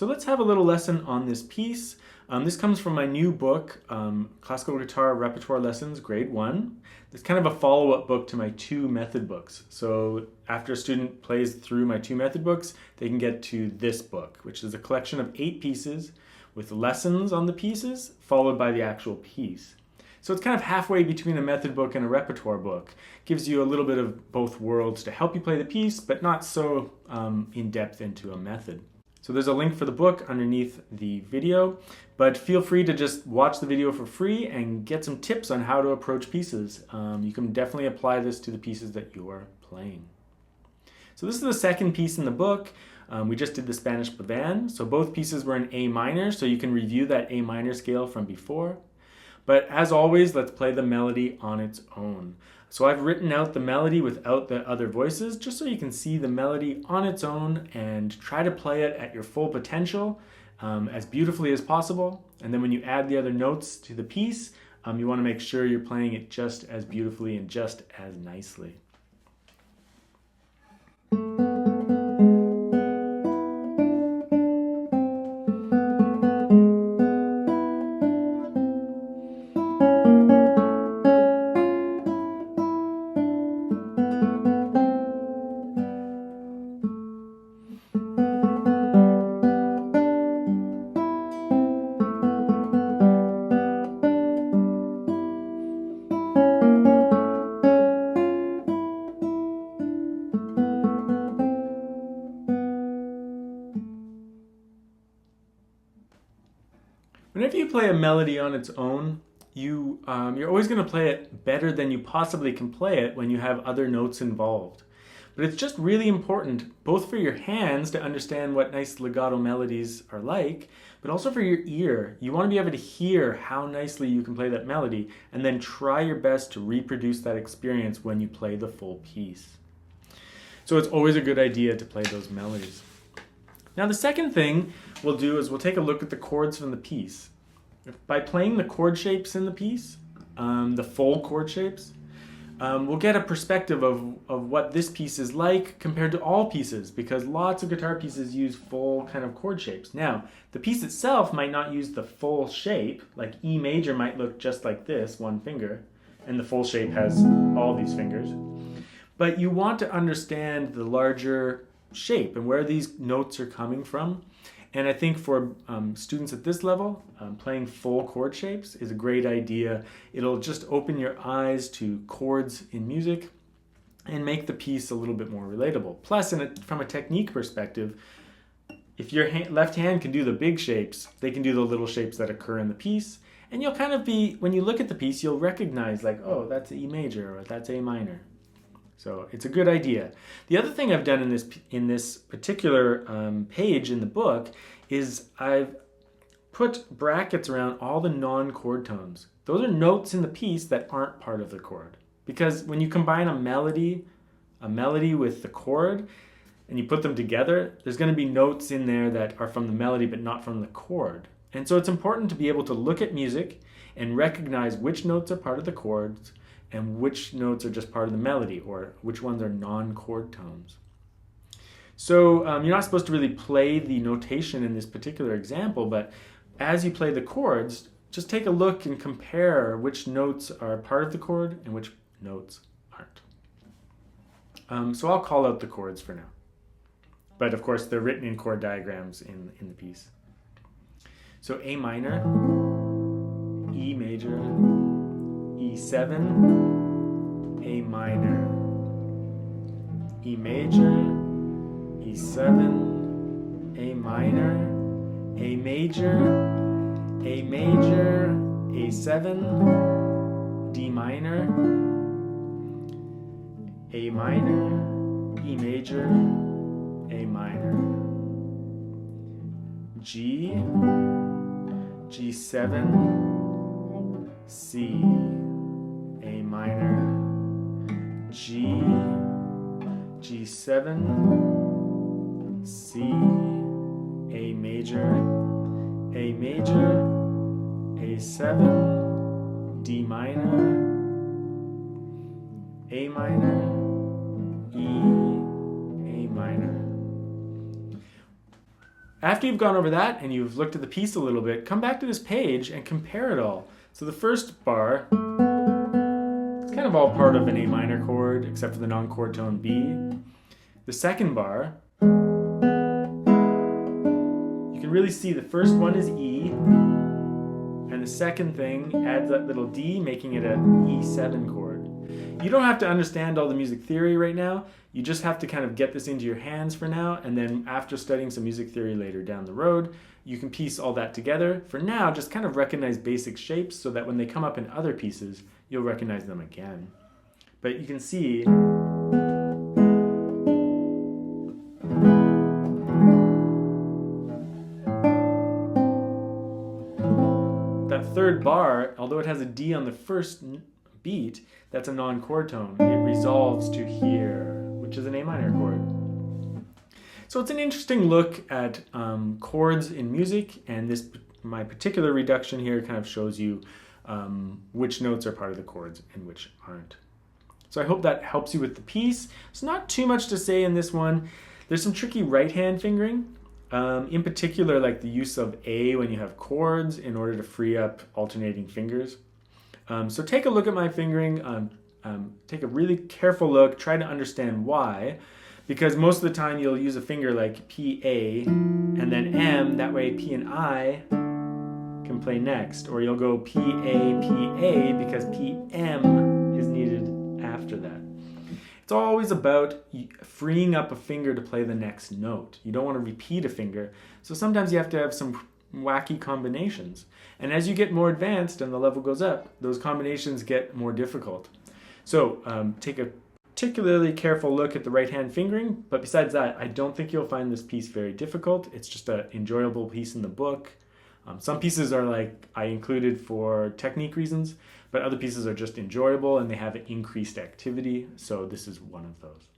So let's have a little lesson on this piece. This comes from my new book, Classical Guitar Repertoire Lessons, Grade 1. It's kind of a follow-up book to my 2 method books. So after a student plays through my 2 method books, they can get to this book, which is a collection of 8 pieces with lessons on the pieces, followed by the actual piece. So it's kind of halfway between a method book and a repertoire book. Gives you a little bit of both worlds to help you play the piece, but not so in-depth into a method. So there's a link for the book underneath the video, but feel free to just watch the video for free and get some tips on how to approach pieces. You can definitely apply this to the pieces that you are playing. So this is the second piece in the book. We just did the Spanish Pavan, so both pieces were in A minor, so you can review that A minor scale from before. But as always, let's play the melody on its own. So I've written out the melody without the other voices, just so you can see the melody on its own and try to play it at your full potential as beautifully as possible. And then when you add the other notes to the piece, you want to make sure you're playing it just as beautifully and just as nicely. Whenever you play a melody on its own, you're always going to play it better than you possibly can play it when you have other notes involved. But it's just really important, both for your hands to understand what nice legato melodies are like, but also for your ear. You want to be able to hear how nicely you can play that melody, and then try your best to reproduce that experience when you play the full piece. So it's always a good idea to play those melodies. Now the second thing we'll do is we'll take a look at the chords from the piece. By playing the chord shapes in the piece, the full chord shapes, we'll get a perspective of what this piece is like compared to all pieces, because lots of guitar pieces use full kind of chord shapes. Now, the piece itself might not use the full shape, like E major might look just like this, one finger, and the full shape has all these fingers. But you want to understand the larger shape and where these notes are coming from. And I think for students at this level, playing full chord shapes is a great idea. It'll just open your eyes to chords in music and make the piece a little bit more relatable. Plus, from a technique perspective, if your left hand can do the big shapes, they can do the little shapes that occur in the piece. And you'll kind of be, when you look at the piece, you'll recognize like, oh, that's E major or that's A minor. So it's a good idea. The other thing I've done in this particular page in the book is I've put brackets around all the non-chord tones. Those are notes in the piece that aren't part of the chord. Because when you combine a melody with the chord, and you put them together, there's going to be notes in there that are from the melody but not from the chord. And so it's important to be able to look at music and recognize which notes are part of the chords and which notes are just part of the melody, or which ones are non-chord tones. So you're not supposed to really play the notation in this particular example, but as you play the chords, just take a look and compare which notes are part of the chord and which notes aren't. So I'll call out the chords for now. But of course, they're written in chord diagrams in the piece. So A minor, E major, E7, A minor, E major, E7, A minor, A major, A major, A7, D minor, A minor, E major, A minor, G, G7, C, A minor, G, G7, C, A major, A7, D minor, A minor, E, A minor. After you've gone over that and you've looked at the piece a little bit, come back to this page and compare it all. So the first bar, it's kind of all part of an A minor chord, except for the non-chord tone B. The second bar, you can really see the first one is E, and the second thing adds that little D, making it an E7 chord. You don't have to understand all the music theory right now. You just have to kind of get this into your hands for now, and then after studying some music theory later down the road, you can piece all that together. For now, just kind of recognize basic shapes so that when they come up in other pieces, you'll recognize them again. But you can see that third bar, although it has a D on the first beat, that's a non-chord tone. It resolves to here, which is an A minor chord. So it's an interesting look at chords in music, and this my particular reduction here kind of shows you which notes are part of the chords and which aren't. So I hope that helps you with the piece. It's not too much to say in this one. There's some tricky right hand fingering, in particular like the use of A when you have chords in order to free up alternating fingers. So take a look at my fingering, take a really careful look, try to understand why, because most of the time you'll use a finger like P-A and then M, that way P and I can play next, or you'll go P-A, P-A because P-M is needed after that. It's always about freeing up a finger to play the next note. You don't want to repeat a finger, so sometimes you have to have some wacky combinations. And as you get more advanced and the level goes up, those combinations get more difficult. So take a particularly careful look at the right hand fingering, but besides that, I don't think you'll find this piece very difficult. It's just an enjoyable piece in the book. Some pieces are like I included for technique reasons, but other pieces are just enjoyable and they have increased activity, so this is one of those.